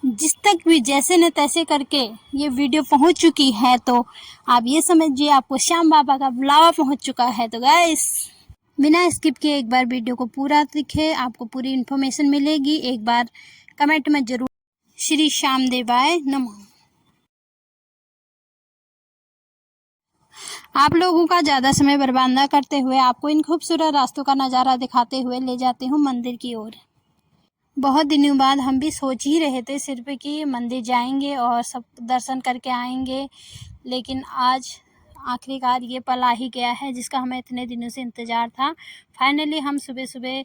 जिस तक भी जैसे न तैसे करके ये वीडियो पहुंच चुकी है, तो आप ये समझिए आपको श्याम बाबा का बुलावा पहुंच चुका है। तो गाइस, बिना स्किप किए एक बार वीडियो को पूरा दिखे, आपको पूरी इन्फॉर्मेशन मिलेगी। एक बार कमेंट में जरूर श्री श्याम देवाय नमः। आप लोगों का ज़्यादा समय बर्बाद न करते हुए आपको इन खूबसूरत रास्तों का नज़ारा दिखाते हुए ले जाती हूँ मंदिर की ओर। बहुत दिनों बाद हम भी सोच ही रहे थे सिर्फ कि मंदिर जाएंगे और सब दर्शन करके आएंगे, लेकिन आज आखिरकार ये पल आ ही गया है जिसका हमें इतने दिनों से इंतज़ार था। फाइनली हम सुबह सुबह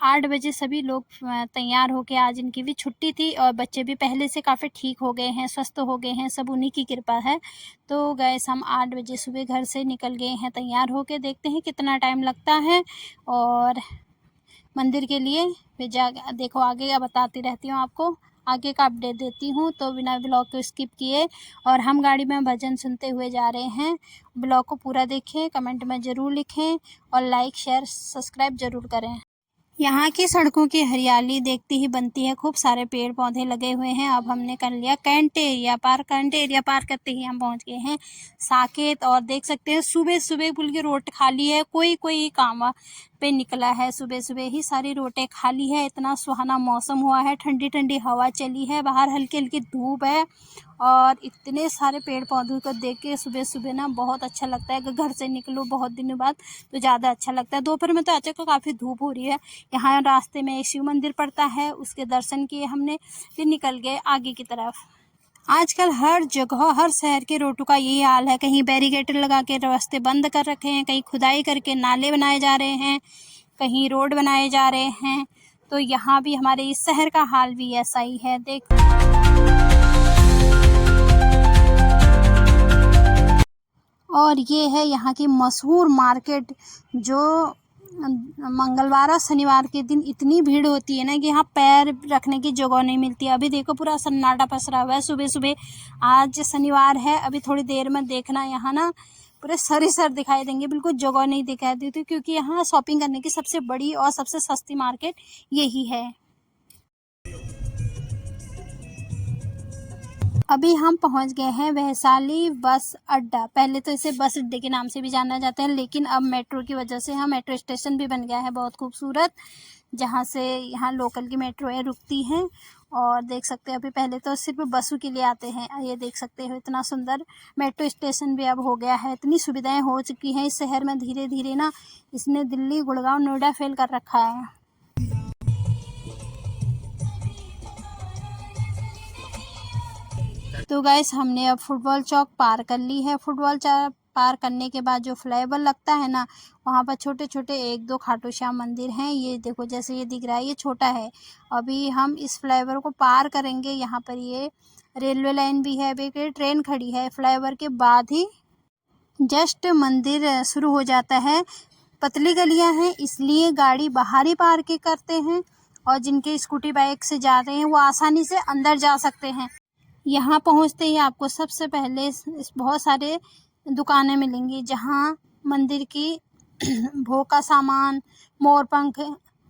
8 बजे सभी लोग तैयार होके, आज इनकी भी छुट्टी थी और बच्चे भी पहले से काफ़ी ठीक हो गए हैं, स्वस्थ हो गए हैं, सब उन्हीं की कृपा है। तो गैस हम 8 बजे सुबह घर से निकल गए हैं तैयार होके। देखते हैं कितना टाइम लगता है और मंदिर के लिए फिर देखो आगे का बताती रहती हूँ आपको, आगे का अपडेट देती हूँ। तो बिना ब्लॉग को स्किप किए और हम गाड़ी में भजन सुनते हुए जा रहे हैं। ब्लॉग को पूरा देखें, कमेंट में ज़रूर लिखें और लाइक शेयर सब्सक्राइब ज़रूर करें। यहाँ की सड़कों की हरियाली देखती ही बनती है, खूब सारे पेड़ पौधे लगे हुए हैं। अब हमने कर लिया कैंट एरिया पार करते ही हम पहुँच गए हैं साकेत। और देख सकते हैं सुबह सुबह पुल की रोड खाली है, कोई काम पे निकला है। सुबह सुबह ही सारी रोडें खाली है। इतना सुहाना मौसम हुआ है, ठंडी ठंडी हवा चली है, बाहर हल्की हल्की धूप है और इतने सारे पेड़ पौधों को देख के सुबह सुबह ना बहुत अच्छा लगता है। अगर घर से निकलो बहुत दिनों बाद तो ज़्यादा अच्छा लगता है। दोपहर में तो अचानक काफ़ी धूप हो रही है। यहाँ रास्ते में एक शिव मंदिर पड़ता है, उसके दर्शन किए हमने, फिर निकल गए आगे की तरफ। आजकल हर जगह हर शहर के रोडों का यही हाल है, कहीं बैरिकेड लगा के रास्ते बंद कर रखे हैं, कहीं खुदाई करके नाले बनाए जा रहे हैं, कहीं रोड बनाए जा रहे हैं। तो यहाँ भी हमारे इस शहर का हाल भी ऐसा ही है। देख और ये है यहाँ की मशहूर मार्केट, जो मंगलवार और शनिवार के दिन इतनी भीड़ होती है ना कि यहाँ पैर रखने की जगह नहीं मिलती। अभी देखो पूरा सन्नाटा पसरा हुआ है सुबह सुबह। आज शनिवार है, अभी थोड़ी देर में देखना यहाँ ना पूरे सर ही सर दिखाई देंगे, बिल्कुल जगह नहीं दिखाई देती, क्योंकि यहाँ शॉपिंग करने की सबसे बड़ी और सबसे सस्ती मार्केट यही है। अभी हम पहुंच गए हैं वैशाली बस अड्डा। पहले तो इसे बस अड्डे के नाम से भी जाना जाता है, लेकिन अब मेट्रो की वजह से यहाँ मेट्रो स्टेशन भी बन गया है बहुत खूबसूरत, जहाँ से यहाँ लोकल की मेट्रो रुकती हैं। और देख सकते हैं अभी पहले तो सिर्फ बसों के लिए आते हैं, ये देख सकते हो इतना सुंदर मेट्रो स्टेशन भी अब हो गया है। इतनी सुविधाएं हो चुकी हैं इस शहर में, धीरे धीरे ना इसने दिल्ली गुड़गांव नोएडा फेल कर रखा है। तो गाइस हमने अब फुटबॉल चौक पार कर ली है। फुटबॉल चौक पार करने के बाद जो फ्लाईओवर लगता है ना, वहाँ पर छोटे छोटे 1-2 खाटू श्याम मंदिर हैं। ये देखो जैसे ये दिख रहा है, ये छोटा है। अभी हम इस फ्लाईओवर को पार करेंगे। यहाँ पर ये रेलवे लाइन भी है, अभी एक ट्रेन खड़ी है। फ्लाईओवर के बाद ही जस्ट मंदिर शुरू हो जाता है। पतली गलियाँ हैं इसलिए गाड़ी बाहर ही पार्क करते हैं, और जिनके स्कूटी बाइक से जा रहे हैं वो आसानी से अंदर जा सकते हैं। यहाँ पहुँचते ही आपको सबसे पहले बहुत सारे दुकानें मिलेंगी, जहाँ मंदिर की भोग का सामान, मोरपंख,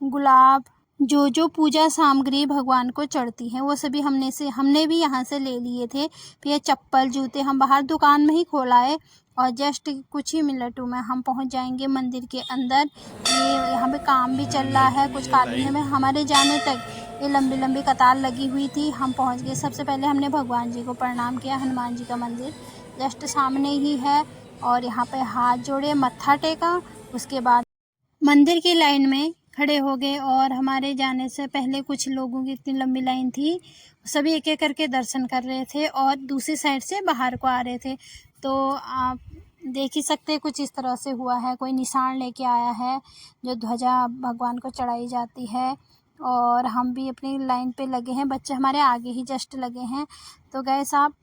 गुलाब, जो पूजा सामग्री भगवान को चढ़ती है वो सभी हमने भी यहाँ से ले लिए थे। फिर चप्पल जूते हम बाहर दुकान में ही खोलाए और जस्ट कुछ ही मिनटों में हम पहुँच जाएंगे मंदिर के अंदर। ये यहाँ पे काम भी चल रहा है, कुछ कॉलोनी में हमारे जाने तक ये लंबी लंबी कतार लगी हुई थी। हम पहुँच गए। सबसे पहले हमने भगवान जी को प्रणाम किया। हनुमान जी का मंदिर जस्ट सामने ही है और यहाँ पे हाथ जोड़े, मत्था टेका, उसके बाद मंदिर की लाइन में खड़े हो गए। और हमारे जाने से पहले कुछ लोगों की इतनी लंबी लाइन थी, सभी एक एक करके दर्शन कर रहे थे और दूसरी साइड से बाहर को आ रहे थे। तो आप देख ही सकते हैं कुछ इस तरह से हुआ है। कोई निशान लेके आया है जो ध्वजा भगवान को चढ़ाई जाती है, और हम भी अपनी लाइन पे लगे हैं। बच्चे हमारे आगे ही जस्ट लगे हैं। तो गैस आप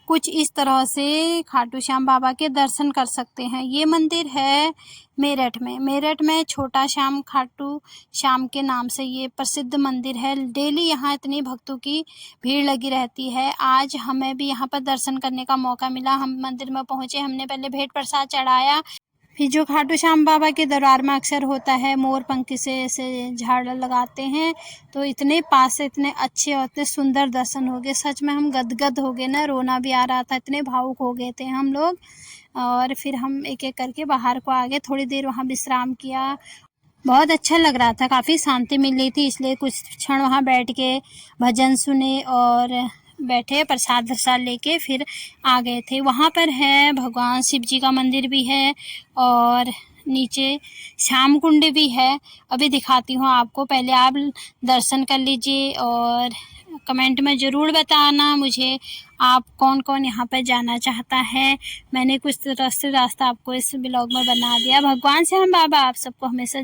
कुछ इस तरह से खाटू श्याम बाबा के दर्शन कर सकते हैं। ये मंदिर है मेरठ में छोटा श्याम खाटू श्याम के नाम से ये प्रसिद्ध मंदिर है। डेली यहाँ इतनी भक्तों की भीड़ लगी रहती है। आज हमें भी यहाँ पर दर्शन करने का मौका मिला। हम मंदिर में पहुँचे, हमने पहले भेंट प्रसाद चढ़ाया, फिर जो खाटू श्याम बाबा के दरबार में अक्सर होता है, मोर पंखी से ऐसे झाड़ लगाते हैं, तो इतने पास से इतने अच्छे और इतने सुंदर दर्शन हो गए। सच में हम गदगद हो गए ना, रोना भी आ रहा था, इतने भावुक हो गए थे हम लोग। और फिर हम एक एक करके बाहर को आ गए, थोड़ी देर वहाँ विश्राम किया। बहुत अच्छा लग रहा था, काफ़ी शांति मिल रही थी, इसलिए कुछ क्षण वहाँ बैठ के भजन सुने और बैठे, प्रसाद वरसाद लेके फिर आ गए थे। वहाँ पर है भगवान शिव जी का मंदिर भी है और नीचे श्याम कुंड भी है। अभी दिखाती हूँ आपको, पहले आप दर्शन कर लीजिए और कमेंट में ज़रूर बताना मुझे आप कौन कौन यहाँ पर जाना चाहता है। मैंने कुछ रास्ता आपको इस ब्लॉग में बना दिया। भगवान श्याम बाबा आप सबको हमेशा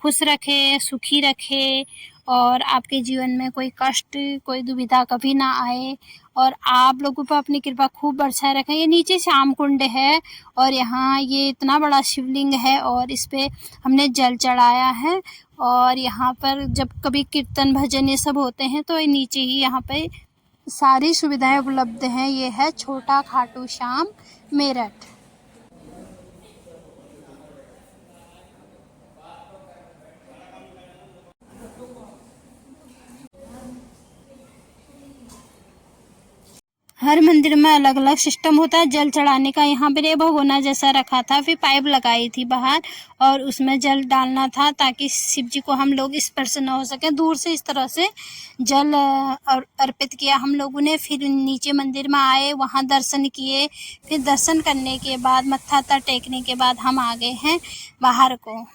खुश रखे, सुखी रखे और आपके जीवन में कोई कष्ट, कोई दुविधा कभी ना आए और आप लोगों पर अपनी कृपा खूब बरसाए रखें। ये नीचे श्याम कुंड है और यहाँ ये इतना बड़ा शिवलिंग है और इस पे हमने जल चढ़ाया है। और यहाँ पर जब कभी कीर्तन भजन ये सब होते हैं तो नीचे ही यहाँ पे सारी सुविधाएं उपलब्ध हैं। ये है छोटा खाटू श्याम, मेरठ। हर मंदिर में अलग अलग सिस्टम होता है जल चढ़ाने का। यहाँ पर ये भगोना जैसा रखा था, फिर पाइप लगाई थी बाहर और उसमें जल डालना था ताकि शिव जी को हम लोग स्पर्श न हो सके। दूर से इस तरह से जल अर्पित किया हम लोगों ने। फिर नीचे मंदिर में आए, वहाँ दर्शन किए। फिर दर्शन करने के बाद मत्था टेकने के बाद हम आ गए हैं बाहर को।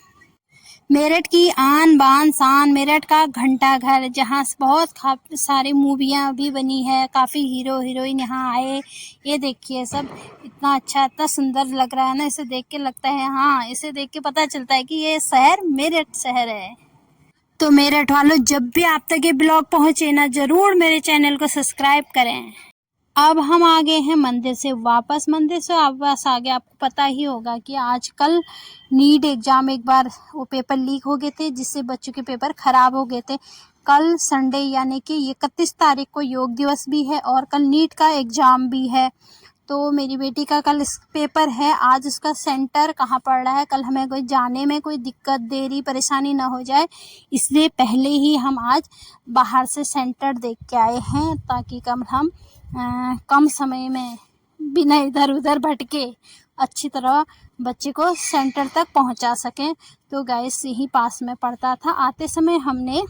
मेरठ की आन बान शान, मेरठ का घंटा घर, जहाँ बहुत सारी मूवियाँ भी बनी है, काफ़ी हीरो हीरोइन यहाँ आए। ये देखिए सब इतना अच्छा, इतना सुंदर लग रहा है ना, इसे देख के लगता है, हाँ इसे देख के पता चलता है कि ये शहर मेरठ शहर है। तो मेरठ वालों, जब भी आप तक ये ब्लॉग पहुँचे ना, ज़रूर मेरे चैनल को सब्सक्राइब करें। अब हम आ गए हैं मंदिर से वापस। मंदिर से वापस आ गए। आपको पता ही होगा कि आजकल नीट एग्ज़ाम एक बार वो पेपर लीक हो गए थे, जिससे बच्चों के पेपर ख़राब हो गए थे। कल संडे यानी कि 31 तारीख को योग दिवस भी है और कल नीट का एग्ज़ाम भी है। तो मेरी बेटी का कल इस पेपर है। आज उसका सेंटर कहाँ पड़ रहा है, कल हमें कोई जाने में कोई दिक्कत, देरी, परेशानी ना हो जाए, इसलिए पहले ही हम आज बाहर से सेंटर देख के आए हैं, ताकि हम कम समय में बिना इधर उधर भटके अच्छी तरह बच्चे को सेंटर तक पहुंचा सकें। तो गाइस यही पास में पड़ता था। आते समय हमने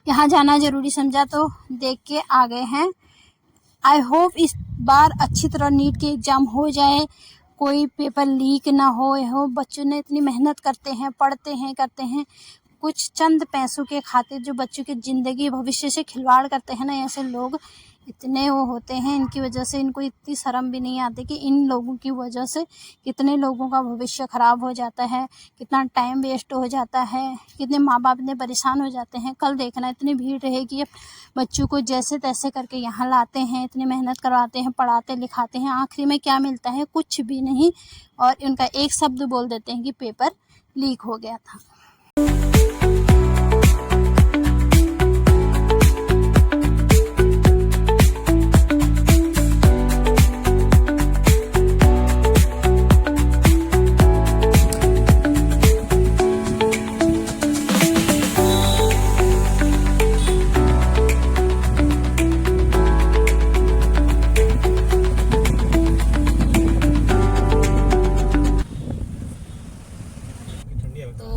यहाँ जाना ज़रूरी समझा तो देख के आ गए हैं। आई होप इस बार अच्छी तरह नीट के एग्ज़ाम हो जाए, कोई पेपर लीक ना हो। बच्चों ने इतनी मेहनत करते हैं, पढ़ते हैं, करते हैं, कुछ चंद पैसों के खातिर जो बच्चों की ज़िंदगी भविष्य से खिलवाड़ करते हैं ना, ऐसे लोग इतने वो होते हैं, इनकी वजह से इनको इतनी शर्म भी नहीं आती कि इन लोगों की वजह से कितने लोगों का भविष्य ख़राब हो जाता है, कितना टाइम वेस्ट हो जाता है, कितने माँ बाप इतने परेशान हो जाते हैं। कल देखना इतनी भीड़ रहेगी, बच्चों को जैसे तैसे करके यहाँ लाते हैं, इतनी मेहनत करवाते हैं, पढ़ाते लिखाते हैं, आखिरी में क्या मिलता है, कुछ भी नहीं। और उनका एक शब्द बोल देते हैं कि पेपर लीक हो गया था।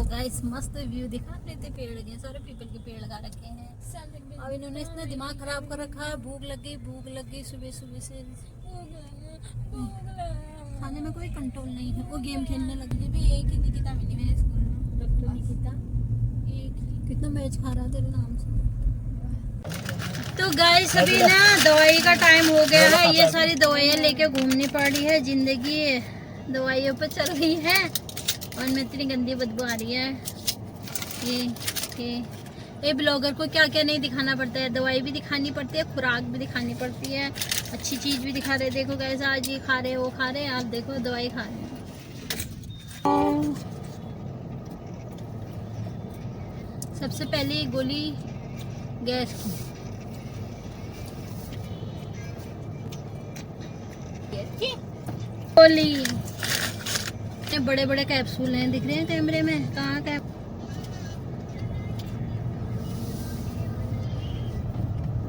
गाइस मस्त व्यू दिखा रहे थे, पेड़ लगे, सारे पीपल के पेड़ लगा रखे हैं। अब इन्होंने इतना दिमाग खराब कर रखा है। भूख लग गई सुबह सुबह से, खाने में कोई कंट्रोल नहीं है। वो गेम खेलने लग गई। भी एक ही निकिता मिली मेरे स्कूल में, तब तो निकिता एक ही कितना मैच खा रहा तेरे नाम से। तो गाइस अभी ना दवाई का टाइम हो गया है। ये सारी दवाइयाँ लेके घूमनी पड़ रही है, जिंदगी दवाइयों पर चल रही है और मैं इतनी गंदी बदबू आ रही है। ये ब्लॉगर को क्या क्या नहीं दिखाना पड़ता है, दवाई भी दिखानी पड़ती है, खुराक भी दिखानी पड़ती है, अच्छी चीज़ भी दिखा रहे। देखो कैसे आज ये खा रहे, वो खा रहे, आप देखो दवाई खा रहे हैं। सबसे पहले गोली गैस की गोली बड़े बड़े कैप्सूल हैं, दिख रहे हैं कैमरे में? कहाँ कैप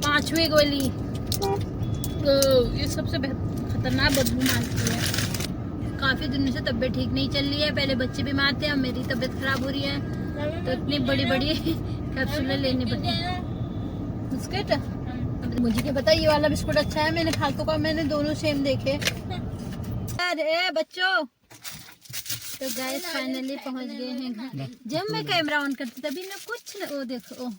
5वीं गोली। ये सबसे खतरनाक बदबू मारती है। काफी दिनों से तबीयत ठीक नहीं चल रही है, पहले बच्चे बीमार थे, अब मेरी तबीयत खराब हो रही है, तो इतनी बड़ी बड़ी कैप्सूलें लेनी पड़ती है। बिस्किट मुझे क्या पता ये वाला बिस्कुट अच्छा है, मैंने फालतू का, मैंने दोनों सेम देखे। अरे बच्चों, तो गाइस फाइनली पहुंच गए हैं घर। जब मैं कैमरा ऑन करती तभी ना कुछ न, ओ देखो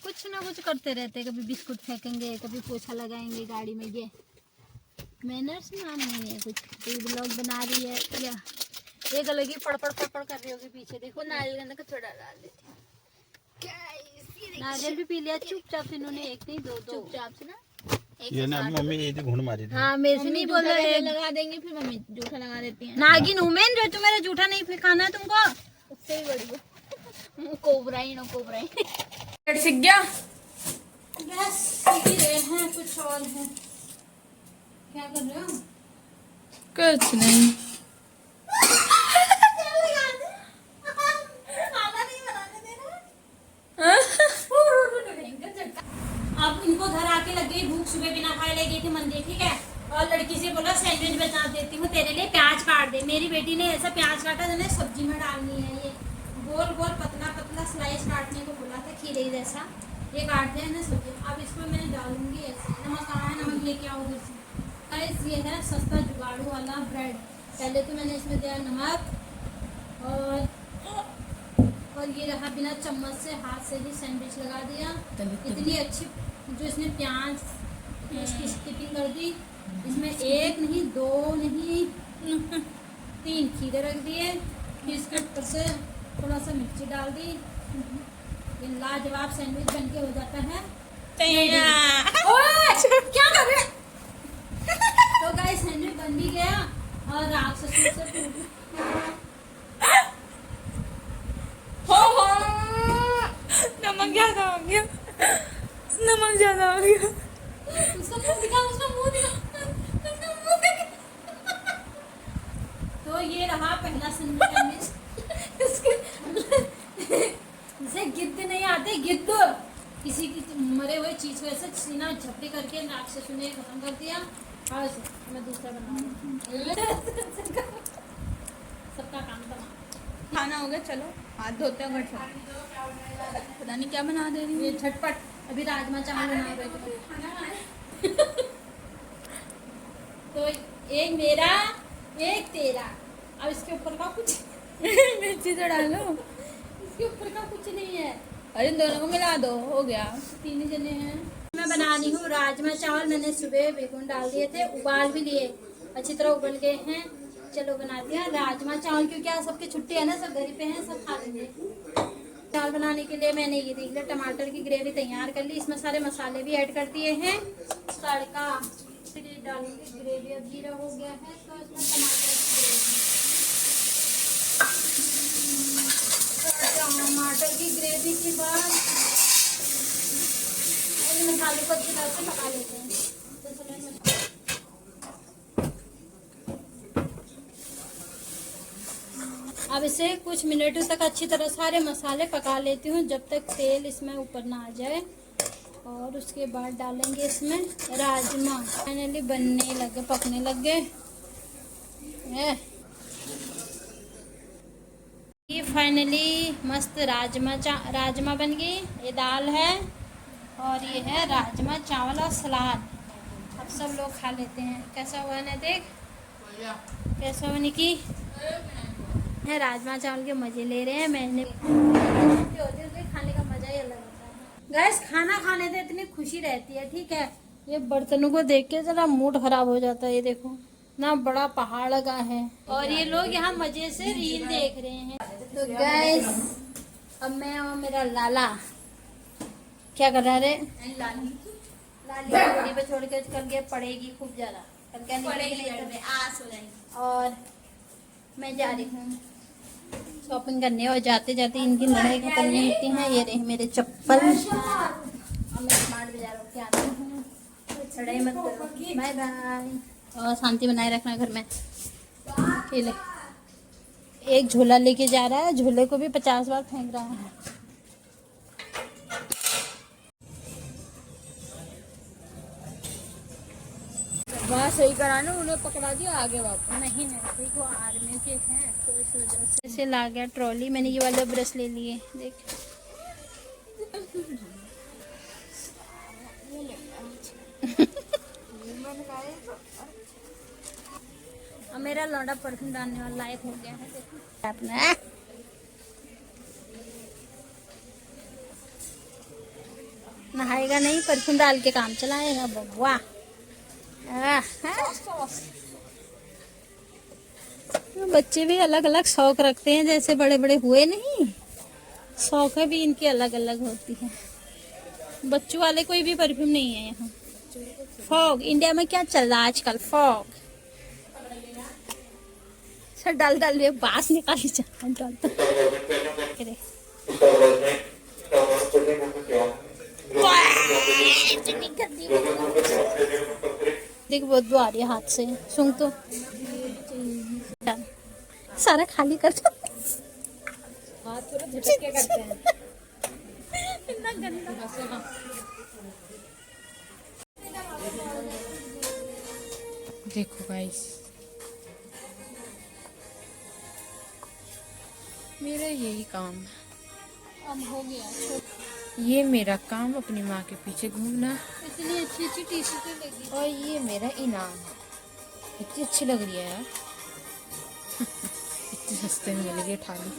कुछ ना कुछ करते रहते, कभी बिस्कुट फेंकेंगे, कभी पोछा लगाएंगे गाड़ी में। ये मैनर्स नाम नहीं है कुछ। तो ब्लॉग बना रही है या एक अलग ही पड़पड़ पड़पड़ कर रही होगी पीछे। देखो नारियल का थोड़ा डाल देती हूँ, नारियल भी पी लिया चुपचाप इन्होंने, एक नहीं दो चुपचाप से ना। ये ना मम्मी ये तो घूंड मारी थी। हाँ मेरे से नहीं बोल रहे, लगा देंगे फिर मम्मी जूठा लगा देती है। नागिन हूँ मैं जो तुम्हारा जूठा नहीं खाना है तुमको, उससे ही बड़ी कोबराई नो कोबराई। सीख गया बस सीख ही रहे हैं, कुछ और है। क्या कर रहे हो? कुछ नहीं। अब इनको घर आके लग गई भूख, सुबह बिना खाए ले गई थी मंदिर, ठीक है, और लड़की से बोला सैंडविच बना देती हूँ तेरे लिए, प्याज काट दे। मेरी बेटी ने ऐसा प्याज काटा जिन्हें सब्जी में डालनी है, ये गोल गोल पतला पतला स्लाइस काटने को बोला था, खीरे जैसा, ये काट दिया ना सब्जी। अब इसमें मैं डालूंगी ऐसे, नमक कहाँ है, नमक लेके आओ उधर से। गाइस ये है सस्ता जुगाड़ू वाला ब्रेड। पहले तो मैंने इसमें दिया नमक, और ये रहा बिना चम्मच से हाथ से ही सैंडविच लगा दिया। इतनी अच्छी जो इसने प्याज इसकी स्किपिंग कर दी। इसमें एक नहीं, दो नहीं, 3 खीरे रख दिए, फिर इसके ऊपर से थोड़ा सा मिर्ची डाल दी। ये लाजवाब सैंडविच बनके हो जाता है। क्या कर रहे? तो गाइस सैंडविच बन भी गया और राक्षस से नमक ज्यादा हो गया, नमक ज्यादा हो गया। उसका मुंह दिखा, उसका मुंह दिखा, उसका मुंह दिखा। तो ये रहा पहला सैंडविच। जैसे गिद्ध नहीं आते, गिद्ध किसी की मरे हुए चीज को ऐसे सीना झपटी करके राक्षसों ने खत्म कर दिया। और मैं दूसरा बनाऊंगी। सबका काम बना खाना हो गया, चलो हाथ धोते हैं। पता नहीं क्या बना दे रही ये झटपट। अभी राजमा चावल बना रहे थे। तो एक मेरा एक तेरा। अब इसके ऊपर का कुछ मिर्ची तो डालो। इसके ऊपर का कुछ नहीं है। अरे इन दोनों को मिला दो, हो गया। 3 जने हैं। मैं बना रही हूँ राजमा चावल। मैंने सुबह बेगुन डाल दिए थे, उबाल भी लिए, अच्छी तरह उबल गए हैं। चलो बनाते हैं राजमा चावल, क्योंकि आज सबकी छुट्टी है ना, सब घर पे हैं, सब खा लेंगे। चावल बनाने के लिए मैंने ये देख लिया टमाटर की ग्रेवी तैयार कर ली। इसमें सारे मसाले भी ऐड कर दिए हैं। तड़का डालूंगी, ग्रेवी अब जीरा हो गया है तो इसमें टमाटर की ग्रेवी के बाद मसाले को अच्छी तरह से पका लेते हैं। अब इसे कुछ मिनटों तक अच्छी तरह सारे मसाले पका लेती हूँ, जब तक तेल इसमें ऊपर ना आ जाए। और उसके बाद डालेंगे इसमें राजमा। फाइनली बनने लगे, पकने लग गए। ये फाइनली मस्त राजमा बन गई। ये दाल है और ये है राजमा चावल और सलाद। अब सब लोग खा लेते हैं। कैसा हुआ ना, देख कैसा हुआ निकी है। राजमा चावल के मजे ले रहे हैं। मैंने खाने का मजा ही अलग होता है। गैस खाना खाने से इतनी खुशी रहती है, ठीक है। ये बर्तनों को देख के जरा मूड खराब हो जाता है। ये देखो ना, बड़ा पहाड़ लगा है और ये लोग यहाँ मजे से रील देख रहे हैं। तो गैस अब मैं और मेरा लाला क्या कर रहा है? लाली बड़ी पे छोड़ के कल के पड़ेगी खूब ज्यादा, कल क्या नहीं आस हो जाएगी। और मैं जा रही हूँ शॉपिंग करने, और जाते जाते इनकी लड़ाई खत्म नहीं होती हैं। ये रहे मेरे चप्पल। और मैं स्मार्ट बाजार होके आती हूँ। लड़ाई मत करो, बाय बाय। और शांति बनाए रखना घर में। खेले एक झोला लेके जा रहा है, झोले को भी 50 बार फेंक रहा है। वहाँ सही कराने उन्हें पकड़ा दिया, आगे वापस। नहीं देखो आर्मी के हैं तो इस वजह से ऐसे ला गया ट्रॉली। मैंने ये वाले ब्रश ले लिए, देख। अब मेरा लौंडा परफ्यूम डालने वाला लायक हो गया है, देखो अपना। नहाएगा नहीं, परफ्यूम डाल के काम चलाएगा बब्बुआ। बच्चे भी अलग अलग शौक रखते हैं, जैसे बड़े बड़े हुए नहीं, शौक भी इनकी अलग अलग होती है। बच्चों वाले कोई भी परफ्यूम नहीं है यहाँ। फॉग इंडिया में क्या चल रहा है आजकल, फॉग सर डाल डाल ये बास निकाली डालता। देख बहुत बुआ आ रही है हाथ से, सुन तो सारा खाली कर दो। हाथ थोड़ा झटक के करते हैं। इतना गंदा। देखो गाइस, मेरा यही काम है। अब हो गया, ये मेरा काम, अपनी माँ के पीछे घूमना। इतनी अच्छी अच्छी टी शर्टें लगी। और ये मेरा इनाम है। इतनी अच्छी लग रही है यार। इतनी सस्ते में मिल गई थाली।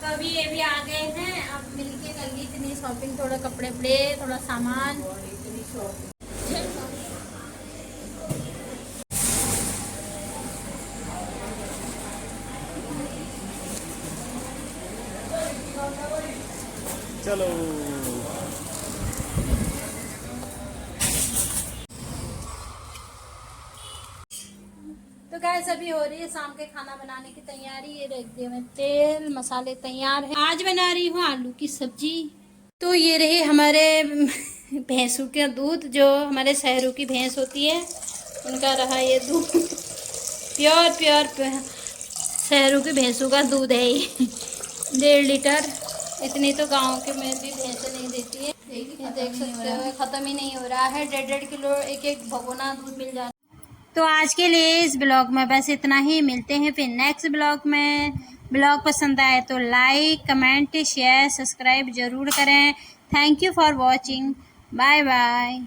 तो अभी ये भी आ गए हैं, अब मिलके कर ली इतनी शॉपिंग, थोड़ा कपड़े वपड़े, थोड़ा सामान। चलो तो गाइस अभी हो रही है शाम के खाना बनाने की तैयारी। ये रख दिए मैं तेल, मसाले तैयार है। आज बना रही हूँ आलू की सब्जी। तो ये रही हमारे भैंसों का दूध, जो हमारे शहरों की भैंस होती है उनका रहा ये दूध। प्योर शहरों की भैंसों का दूध है ये। 1.5 लीटर। इतनी तो गाँव के में भी भैंसें नहीं देती है। ये देख सकते हो ख़त्म ही नहीं हो रहा है। 1.5 किलो एक भगोना दूध मिल जाता है। तो आज के लिए इस ब्लॉग में बस इतना ही। मिलते हैं फिर नेक्स्ट ब्लॉग में। ब्लॉग पसंद आए तो लाइक, कमेंट, शेयर, सब्सक्राइब ज़रूर करें। Thank you for watching. Bye bye.